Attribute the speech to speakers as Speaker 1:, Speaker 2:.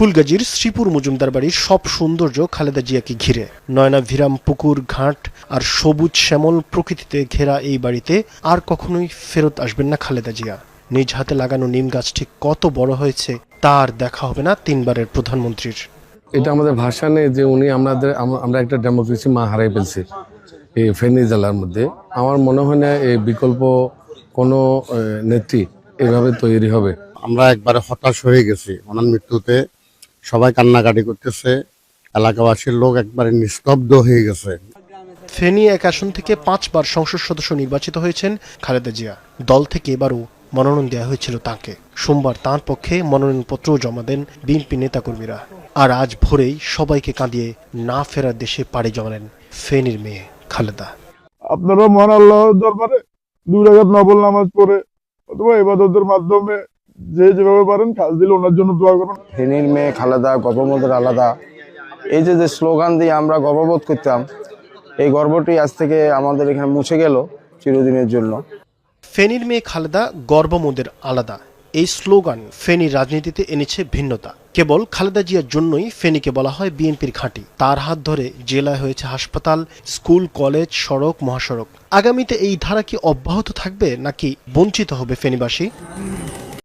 Speaker 1: ফুলগাজীর শ্রীপুর মজুমদার বাড়ির সব সৌন্দর্য খালেদা জিয়াকে ঘিরে। নয়নাভিরাম পুকুর, ঘাট আর সবুজ শ্যামল প্রকৃতিতে ঘেরা এই বাড়িতে আর কখনোই ফেরত আসবেন না খালেদা জিয়া। নিজ হাতে লাগানো নিম গাছটি কত বড় হয়েছে তার দেখা হবে না তিনবারের প্রধানমন্ত্রীর।
Speaker 2: এটা আমাদের ভাষা নেই যে উনি আমরা একটা ডেমোক্রেসি মা হারাই ফেলছি এই ফেনী জেলার মধ্যে। আমার মনে হয় না এই বিকল্প কোনো নেত্রী এভাবে তৈরি হবে।
Speaker 3: আমরা একবারে হতাশ হয়ে গেছি ওনার মৃত্যুতে। সবাই কান্নাকাটি করতেছে, এলাকাবাসীর লোক একবারে নিস্তব্ধ হয়ে গেছে।
Speaker 1: ফেনী 1 আসন থেকে 5 বার সংসদ সদস্য নির্বাচিত হয়েছেন খালেদা জিয়া। দল থেকে এবারও মনোনয়ন দেওয়া হয়েছিল তাঁকে। সোমবার তাঁর পক্ষে মনোনয়নপত্রও জমা দেন বিএনপি নেতাকর্মীরা। আর আজ ভোরেই সবাইকে কাঁদিয়ে না ফেরার দেশে পাড়ি জমালেন ফেনীর মেয়ে খালেদা।
Speaker 4: আপনারা মহান আল্লাহর দরবারে 2 রাকাত নফল নামাজ পড়ে অথবা ইবাদতের মাধ্যমে যে যেভাবে পারেন কাজ দিলে ওনার জন্য দোয়া করুন।
Speaker 5: ফেনীর মেয়ে খালেদা, গর্ববোধের আলাদা। এই যে স্লোগান দিয়ে আমরা গর্ববোধ করতাম, এই গর্বটি আজ থেকে আমাদের এখানে মুছে গেল চিরদিনের জন্য।
Speaker 1: ফেনীর মেয়ে খালেদা, গর্বমোদের আলাদা, এই স্লোগান ফেনীর রাজনীতিতে এনেছে ভিন্নতা। কেবল খালেদা জিয়ার জন্যই ফেনীকে বলা হয় বিএনপির ঘাঁটি। তার হাত ধরে জেলায় হয়েছে হাসপাতাল, স্কুল, কলেজ, সড়ক, মহাসড়ক। আগামীতে এই ধারা কি অব্যাহত থাকবে নাকি বঞ্চিত হবে ফেনীবাসী?